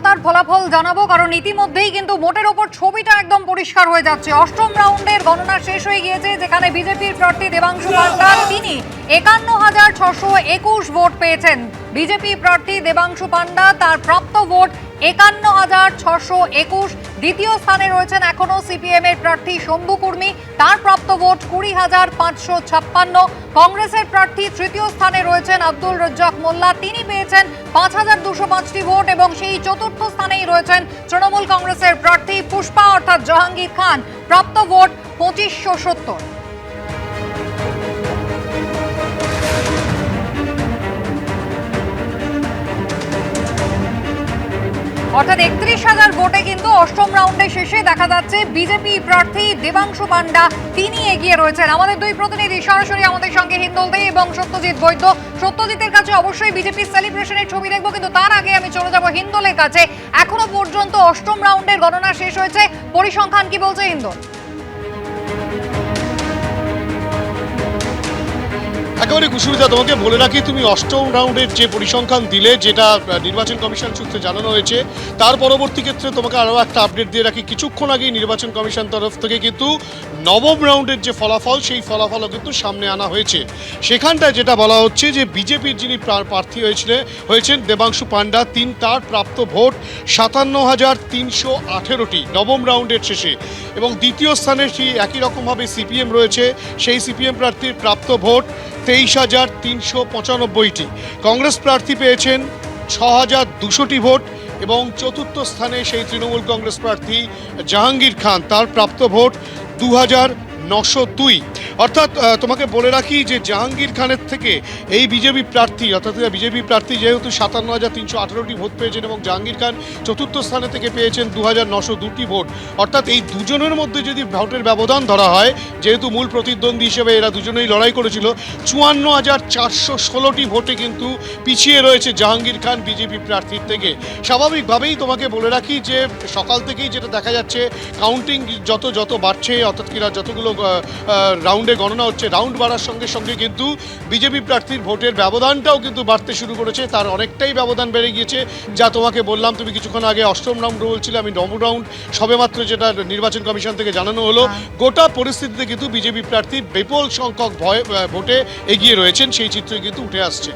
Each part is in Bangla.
তার ফলাফল জানাবো, কারণ ইতিমধ্যেই কিন্তু মোটের ওপর ছবিটা একদম পরিষ্কার হয়ে যাচ্ছে। অষ্টম রাউন্ডের গণনা শেষ হয়ে গিয়েছে, যেখানে বিজেপির প্রার্থী দেবাংশু পান্ডা তিনি 51,621 ভোট পেয়েছেন। বিজেপি প্রার্থী দেবাংশু পান্ডা, তার প্রাপ্ত ভোট 51,621। দ্বিতীয় স্থানে রয়েছেন এখনো সিপিএম এর প্রার্থী শম্ভু কুর্মী, তার প্রাপ্ত ভোট 20,556। কংগ্রেসের প্রার্থী তৃতীয় স্থানে রয়েছেন আব্দুল রজ্জাক মোল্লা, তিনি পেয়েছেন 5,205টি ভোট, এবং সেই চতুর্থ স্থানেই রয়েছেন তৃণমূল কংগ্রেসের প্রার্থী পুষ্পা অর্থাৎ জাহাঙ্গীর খান, প্রাপ্ত ভোট 2,570। অর্থাৎ 31,000 ভোটে কিন্তু অষ্টম রাউন্ডে শেষে দেখা যাচ্ছে বিজেপি প্রার্থী দেবাংশু পান্ডা তিনি এগিয়ে রয়েছেন। আমাদের দুই প্রতিনিধি সরাসরি আমাদের সঙ্গে হিন্দল দে এবং সত্যজিৎ বৈদ্য। সত্যজিতের কাছে অবশ্যই বিজেপি সেলিব্রেশনের ছবি দেখবো, কিন্তু তার আগে আমি চলে যাব হিন্দলের কাছে। এখনো পর্যন্ত অষ্টম রাউন্ডের গণনা শেষ হয়েছে, পরিসংখ্যান কি বলছে হিন্দল? একেবারে কুসুমিতা, তোমাকে বলে রাখি, তুমি অষ্টম রাউন্ডের যে পরিসংখ্যান দিলে, যেটা নির্বাচন কমিশন সূত্রে জানানো হয়েছে, তার পরবর্তী ক্ষেত্রে তোমাকে আরও একটা আপডেট দিয়ে রাখি। কিছুক্ষণ আগেই নির্বাচন কমিশন তরফ থেকে কিন্তু নবম রাউন্ডের যে ফলাফল, সেই ফলাফলও কিন্তু সামনে আনা হয়েছে। সেখানটায় যেটা বলা হচ্ছে যে বিজেপির যিনি প্রার্থী হয়েছেন দেবাংশু পান্ডা, তার প্রাপ্ত ভোট 57,318টি নবম রাউন্ডের শেষে, এবং দ্বিতীয় স্থানে সেই একই রকমভাবে সিপিএম রয়েছে, সেই সিপিএম প্রার্থীর প্রাপ্ত ভোট 23,395টি। কংগ্রেস প্রার্থী পেয়েছেন 6,200টি ভোট, এবং চতুর্থ স্থানে সেই তৃণমূল কংগ্রেস প্রার্থী জাহাঙ্গীর খান, তার প্রাপ্ত ভোট 2,902। অর্থাৎ তোমাকে বলে রাখি যে জাহাঙ্গীর খানের থেকে এই বিজেপি প্রার্থী যেহেতু 57,318টি ভোট পেয়েছেন, এবং জাহাঙ্গীর খান চতুর্থ স্থানে থেকে পেয়েছেন 2,902টি ভোট। অর্থাৎ এই দুজনের মধ্যে যদি ভোটের ব্যবধান ধরা হয়, যেহেতু মূল প্রতিদ্বন্দ্বী হিসেবে এরা দুজনেই লড়াই করেছিল, 54,416টি ভোটে কিন্তু পিছিয়ে রয়েছে জাহাঙ্গীর খান বিজেপি প্রার্থীর থেকে। স্বাভাবিকভাবেই তোমাকে বলে রাখি যে সকাল থেকেই যেটা দেখা যাচ্ছে, কাউন্টিং যত বাড়ছে, অর্থাৎ কিনা যতগুলো রাউন্ডে গণনা হচ্ছে, রাউন্ড বাড়ার সঙ্গে সঙ্গে কিন্তু বিজেপি প্রার্থীর ভোটের ব্যবধানটাও কিন্তু বাড়তে শুরু করেছে। তার অনেকটাই ব্যবধান বেড়ে গিয়েছে, যা তোমাকে বললাম। তুমি কিছুক্ষণ আগে অষ্টম রাউন্ড বলছিলে, আমি নবম রাউন্ড সবেমাত্র যেটা নির্বাচন কমিশন থেকে জানানো হলো। গোটা পরিস্থিতিতে কিন্তু বিজেপি প্রার্থী বিপুল সংখ্যক ভোটে এগিয়ে রয়েছেন, সেই চিত্র কিন্তু উঠে আসছে।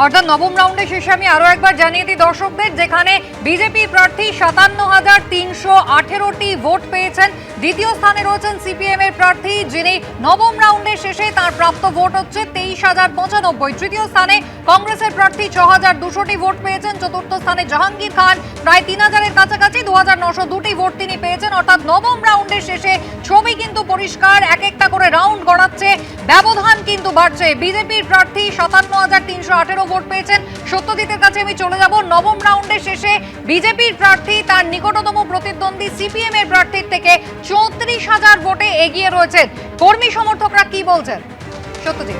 অর্থাৎ নবম রাউন্ডে শেষে আমি আরো একবার জানিয়ে দিই দর্শকদের, যেখানে বিজেপি প্রার্থী 57,318টি ভোট পেয়েছেন। দ্বিতীয় স্থানে রয়েছেন সিপিএম এর প্রার্থী, যিনি নবম রাউন্ডের শেষে তার প্রাপ্ত ভোট হচ্ছে 23,095। তৃতীয় স্থানে কংগ্রেসের প্রার্থী 6,200টি ভোট পেয়েছেন। চতুর্থ স্থানে জাহাঙ্গীর খান, প্রায় 3,000-এর কাছাকাছি 2,902টি ভোট তিনি পেয়েছেন। অর্থাৎ নবম রাউন্ডের শেষে ছবি কিন্তু পরিষ্কার, এক একটা করে রাউন্ড গড়াচ্ছে, ব্যবধান কিন্তু বাড়ছে। বিজেপির প্রার্থী 57,318 ভোট পেয়েছেন। সত্যজিতের কাছে আমি চলে যাব। নবম রাউন্ডের শেষে বিজেপির প্রার্থী তার নিকটতম প্রতিদ্বন্দ্বী সিপিএম এর প্রার্থীর থেকে 34,000 ভোটে এগিয়ে রয়েছেন। কর্মী সমর্থকরা কি বলছেন, সত্যজিৎ?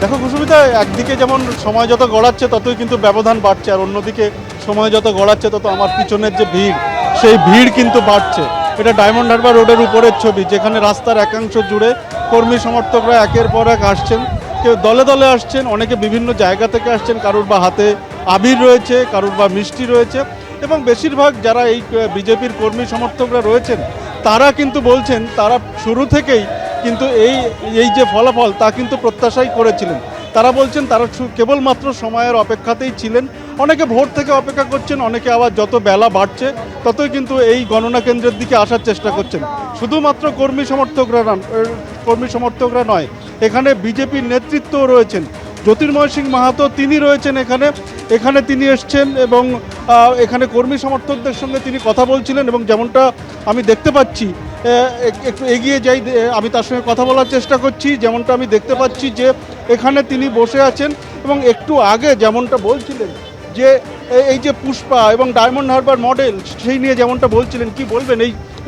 দেখো কুসুমিতা, একদিকে যেমন সময় যত গড়াচ্ছে ততই কিন্তু ব্যবধান বাড়ছে, আর অন্যদিকে সময় যত গড়াচ্ছে তত আমার পিছনের যে ভিড়, সেই ভিড় কিন্তু বাড়ছে। এটা ডায়মন্ড হারবার রোডের উপরের ছবি, যেখানে রাস্তার একাংশ জুড়ে কর্মী সমর্থকরা একের পর এক আসছেন। কেউ দলে দলে আসছেন, অনেকে বিভিন্ন জায়গা থেকে আসছেন, কারুর বা হাতে আবির রয়েছে, কারুর বা মিষ্টি রয়েছে, এবং বেশিরভাগ যারা এই বিজেপির কর্মী সমর্থকরা রয়েছেন তারা কিন্তু বলছেন তারা শুরু থেকেই কিন্তু এই যে ফলাফল তা কিন্তু প্রত্যাশাই করেছিলেন। তারা বলছেন তারা কেবলমাত্র সময়ের অপেক্ষাতেই ছিলেন। অনেকে ভোট থেকে অপেক্ষা করছেন, অনেকে আবার যত বেলা বাড়ছে ততই কিন্তু এই গণনা কেন্দ্রের দিকে আসার চেষ্টা করছেন। শুধুমাত্র কর্মী সমর্থকরা নয়, এখানে বিজেপির নেতৃত্বও রয়েছেন। জ্যোতির্ময় সিং মাহাতো তিনি রয়েছেন এখানে তিনি এসছেন, এবং এখানে কর্মী সমর্থকদের সঙ্গে তিনি কথা বলছিলেন, এবং যেমনটা আমি দেখতে পাচ্ছি, একটু এগিয়ে যাই, আমি তার সঙ্গে কথা বলার চেষ্টা করছি। যেমনটা আমি দেখতে পাচ্ছি যে এখানে তিনি বসে আছেন, এবং একটু আগে যেমনটা বলছিলেন যে এই যে পুষ্পা এবং ডায়মন্ড হারবার মডেল, সেই নিয়ে যেমনটা বলছিলেন, কি বলবেন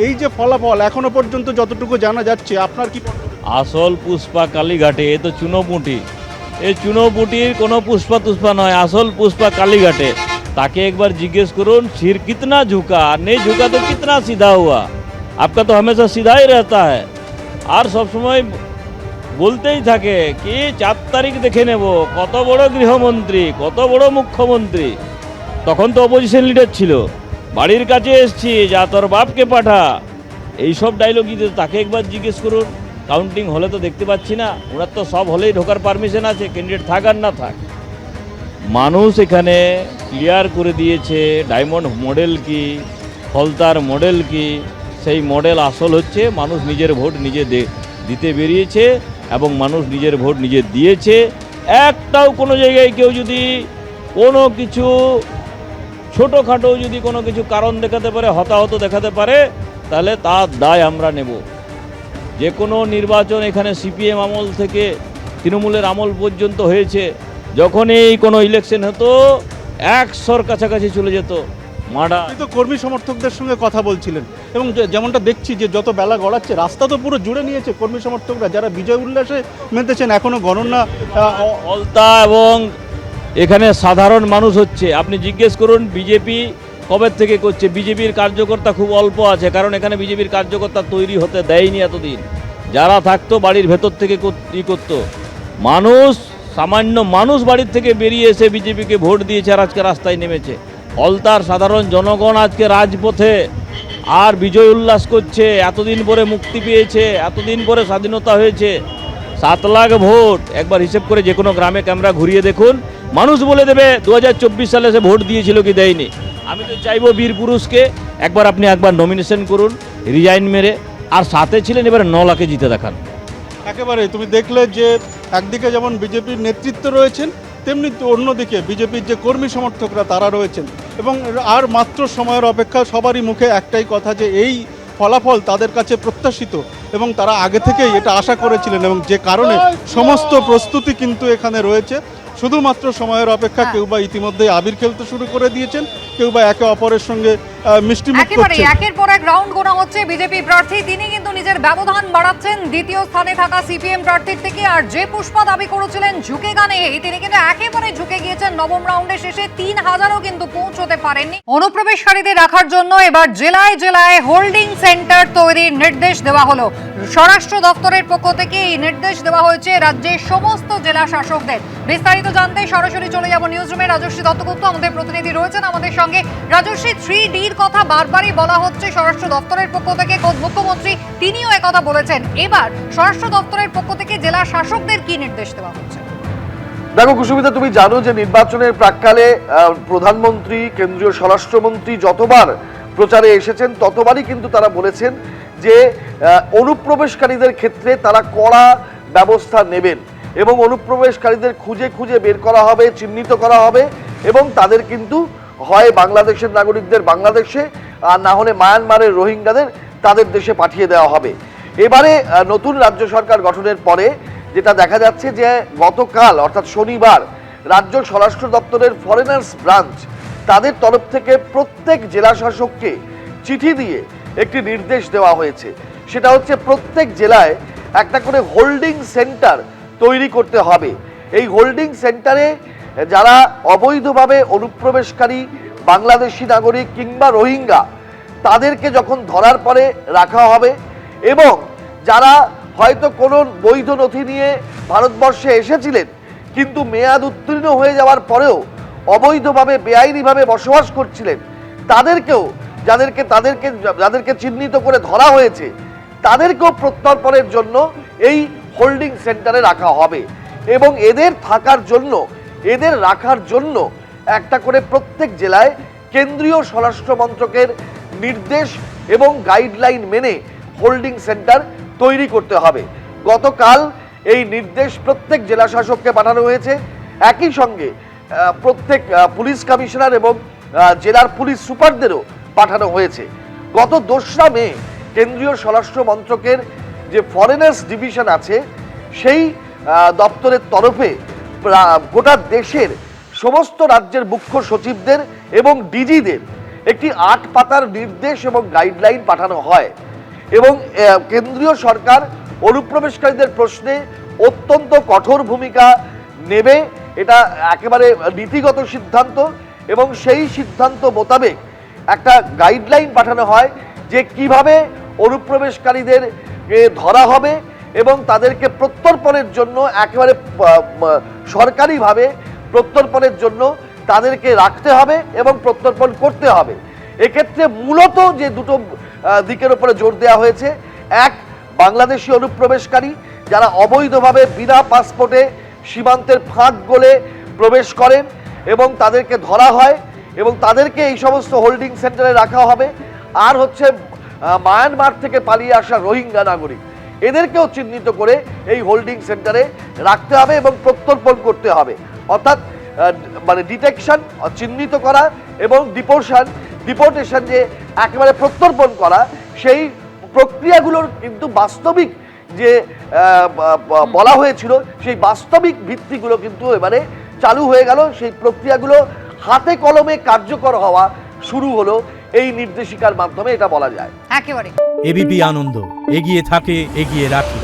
এই যে ফলাফল এখনো পর্যন্ত যতটুকু জানা যাচ্ছে, আপনার কি? আসল পুষ্পা কালীঘাটে, এ তো চুনোপুঁটি, এই চুনোপুঁটির কোনো পুষ্পা নয়, আসল পুষ্পা कालीघाटे। ताकि एक बार जिज्ञेस करूँ सिर कितना झुका, नहीं झुका तो कितना सीधा हुआ। आपका तो हमेशा सीधा ही रहता है, और सब समय বলতেই থাকে কি 4 তারিখ দেখে নেব কত বড় গৃহমন্ত্রী, কত বড় মুখ্যমন্ত্রী। তখন তো অপোজিশন লিডার ছিল, বাড়ির কাছে এসছি, যা তোর বাপকে পাঠা, এইসব ডায়লগ দিতে। তাকে একবার জিজ্ঞেস করুন, কাউন্টিং হলে তো দেখতে পাচ্ছি না, ওনার তো সব হলেই ঢোকার পারমিশন আছে, ক্যান্ডিডেট থাক আর না থাক। মানুষ এখানে ক্লিয়ার করে দিয়েছে ডায়মন্ড মডেল কি, ফলতার মডেল কি। সেই মডেল আসল হচ্ছে মানুষ নিজের ভোট নিজে দিতে বেরিয়েছে এবং মানুষ নিজের ভোট নিজে দিয়েছে। একটাও কোনো জায়গায় কেউ যদি কোনো কিছু ছোটোখাটো যদি কোনো কিছু কারণ দেখাতে পারে, হতাহত দেখাতে পারে, তাহলে তার দায় আমরা নেব। যে কোনো নির্বাচন এখানে সিপিএম আমল থেকে তৃণমূলের আমল পর্যন্ত হয়েছে, যখনই কোনো ইলেকশন হতো 100-র কাছাকাছি চলে যেত মাডা। আপনি তো কর্মী সমর্থকদের সঙ্গে কথা বলছিলেন এবং যেমনটা দেখছি যে যত বেলা গড়াচ্ছে রাস্তা তো পুরো জুড়ে নিয়েছে কর্মী সমর্থকরা, যারা বিজয় উল্লাসে মেতেছেন। এখনো গণনা ফলতা এবং এখানে সাধারণ মানুষ হচ্ছে। আপনি জিজ্ঞেস করুন বিজেপি কবে থেকে করছে। বিজেপির কার্যকর্তা খুব অল্প আছে, কারণ এখানে বিজেপির কার্যকর্তা তৈরি হতে দেয়নি এতদিন। যারা থাকতো বাড়ির ভেতর থেকে করতো। মানুষ, সামান্য মানুষ বাড়ির থেকে বেরিয়ে এসে বিজেপিকে ভোট দিয়েছে আর আজকে রাস্তায় নেমেছে। ফলতার সাধারণ জনগণ আজকে রাজপথে আর বিজয় উল্লাস করছে। এতদিন পরে মুক্তি পেয়েছে, এতদিন পরে স্বাধীনতা হয়েছে। 7 লাখ ভোট একবার হিসেব করে যে কোনো গ্রামে ক্যামেরা ঘুরিয়ে দেখুন, মানুষ বলে দেবে 2024 সালে সে ভোট দিয়েছিল কি দেয়নি। আমি তো চাইবো বীর পুরুষকে আপনি একবার নমিনেশন করুন রিজাইন মেরে, আর সাথে ছিলেন এবারে 9 লাখে জিতে দেখান। একেবারে তুমি দেখলে যে একদিকে যেমন বিজেপির নেতৃত্ব রয়েছেন, তেমনি তো অন্যদিকে বিজেপির যে কর্মী সমর্থকরা তারা রয়েছেন। এবং আর মাত্র সময়ের অপেক্ষা। সবারই মুখে একটাই কথা যে এই ফলাফল তাদের কাছে প্রত্যাশিত এবং তারা আগে থেকেই এটা আশা করেছিলেন, এবং যে কারণে সমস্ত প্রস্তুতি কিন্তু এখানে রয়েছে। শুধুমাত্র সময়ের অপেক্ষা। কেউ বা ইতিমধ্যে আবির খেলতে শুরু করে দিয়েছেন, কেউ বা একে অপরের সঙ্গে মিষ্টিমুখ করছেন। একের পর এক রাউন্ড গোনা হচ্ছে। বিজেপি প্রার্থী তিনি কিন্তু নিজের ব্যবধান বাড়াচ্ছেন দ্বিতীয় স্থানে থাকা সিপিএম প্রার্থীর থেকে। আর যে পুষ্পা দাবি করেছিলেন ঝুঁকে গানে, তিনি কিন্তু একেবারে ঝুঁকে গিয়েছেন। নবম রাউন্ডের শেষে 3000ও কিন্তু পৌঁছতে পারেননি। অনুপ্রবেশকারীদের রাখার জন্য এবার জেলায় জেলায় হোল্ডিং সেন্টার তৈরির নির্দেশ দেওয়া হলো। স্বরাষ্ট্র দপ্তরের পক্ষ থেকে এই নির্দেশ দেওয়া হয়েছে রাজ্যের সমস্ত জেলা শাসকদের। বিস্তারিত জানতে সরাসরি চলে যাব নিউজ রুমে। রাজশ্রী দত্তগুপ্ত আমাদের প্রতিনিধি রয়েছেন আমাদের সঙ্গে। রাজশ্রী, 3Dর কথা বারবারই বলা হচ্ছে স্বরাষ্ট্র দপ্তরের পক্ষ থেকে। খোদ মুখ্যমন্ত্রী তিনিও একথা বলেছেন। এবার স্বরাষ্ট্র দপ্তরের পক্ষ থেকে জেলা শাসকদের কি নির্দেশ দেওয়া হচ্ছে? দেখো কুসুমিতা, তুমি জানো যে নির্বাচনের প্রাক্কালে প্রধানমন্ত্রী, কেন্দ্রীয় স্বরাষ্ট্রমন্ত্রী যতবার প্রচারে এসেছেন ততবারই কিন্তু তারা বলেছেন যে অনুপ্রবেশকারীদের ক্ষেত্রে তারা কড়া ব্যবস্থা নেবেন এবং অনুপ্রবেশকারীদের খুঁজে খুঁজে বের করা হবে, চিহ্নিত করা হবে এবং তাদের কিন্তু হয় বাংলাদেশের নাগরিকদের বাংলাদেশে, আর না হলে মায়ানমারের রোহিঙ্গাদের তাদের দেশে পাঠিয়ে দেওয়া হবে। এবারে নতুন রাজ্য সরকার গঠনের পরে যেটা দেখা যাচ্ছে যে গতকাল অর্থাৎ শনিবার রাজ্য স্বরাষ্ট্র দপ্তরের ফরেনার্স ব্রাঞ্চ তাদের তরফ থেকে প্রত্যেক জেলা শাসককে চিঠি দিয়ে একটি নির্দেশ দেওয়া হয়েছে। সেটা হচ্ছে প্রত্যেক জেলায় একটা করে হোল্ডিং সেন্টার তৈরি করতে হবে। এই হোল্ডিং সেন্টারে যারা অবৈধভাবে অনুপ্রবেশকারী বাংলাদেশি নাগরিক কিংবা রোহিঙ্গা তাদেরকে যখন ধরার পরে রাখা হবে এবং যারা হয়তো কোনো বৈধ নথি নিয়ে ভারতবর্ষে এসেছিলেন কিন্তু মেয়াদ উত্তীর্ণ হয়ে যাওয়ার পরেও অবৈধভাবে বেআইনিভাবে বসবাস করছিলেন তাদেরকেও যাদেরকে চিহ্নিত করে ধরা হয়েছে তাদেরকেও প্রত্যর্পণের জন্য এই হোল্ডিং সেন্টারে রাখা হবে এবং এদের থাকার জন্য এদের রাখার জন্য একটা করে প্রত্যেক জেলায় কেন্দ্রীয় স্বরাষ্ট্র মন্ত্রকের নির্দেশ এবং গাইডলাইন মেনে হোল্ডিং সেন্টার তৈরি করতে হবে। গতকাল এই নির্দেশ প্রত্যেক জেলা শাসককে পাঠানো হয়েছে। একই সঙ্গে প্রত্যেক পুলিশ কমিশনার এবং জেলার পুলিশ সুপারদেরও পাঠানো হয়েছে। গত 2রা মে কেন্দ্রীয় স্বরাষ্ট্র মন্ত্রকের যে ফরেনার্স ডিভিশন আছে সেই দপ্তরের তরফে গোটা দেশের সমস্ত রাজ্যের মুখ্য সচিবদের এবং ডিজিদের একটি 8 পাতার নির্দেশ এবং গাইডলাইন পাঠানো হয় এবং কেন্দ্রীয় সরকার অনুপ্রবেশকারীদের প্রশ্নে অত্যন্ত কঠোর ভূমিকা নেবে। এটা একেবারে নীতিগত সিদ্ধান্ত এবং সেই সিদ্ধান্ত মোতাবেক একটা গাইডলাইন পাঠানো হয় যে কিভাবে অনুপ্রবেশকারীদের ধরা হবে এবং তাদেরকে প্রত্যর্পণের জন্য একেবারে সরকারিভাবে প্রত্যর্পণের জন্য তাদেরকে রাখতে হবে এবং প্রত্যর্পণ করতে হবে। এক্ষেত্রে মূলত যে দুটো দিকের উপরে জোর দেওয়া হয়েছে, এক, বাংলাদেশি অনুপ্রবেশকারী যারা অবৈধভাবে বিনা পাসপোর্টে সীমান্তের ফাঁক গলে প্রবেশ করেন এবং তাদেরকে ধরা হয় এবং তাদেরকে এই সমস্ত হোল্ডিং সেন্টারে রাখা হবে। আর হচ্ছে মায়ানমার থেকে পালিয়ে আসা রোহিঙ্গা নাগরিক, এদেরকেও চিহ্নিত করে এই হোল্ডিং সেন্টারে রাখতে হবে এবং প্রত্যর্পণ করতে হবে। অর্থাৎ মানে ডিটেকশন, চিহ্নিত করা, এবং ডিপোর্টেশন যে একেবারে প্রত্যর্পণ করা, সেই প্রক্রিয়াগুলোর কিন্তু বাস্তবিক যে বলা হয়েছিল সেই বাস্তবিক ভিত্তিগুলো কিন্তু এবারে চালু হয়ে গেল। সেই প্রক্রিয়াগুলো হাতে কলমে কার্যকর হওয়া শুরু হলো এই নির্দেশিকার মাধ্যমে, এটা বলা যায়। একেবারে এবিপি আনন্দ, এগিয়ে থাকে, এগিয়ে রাখে।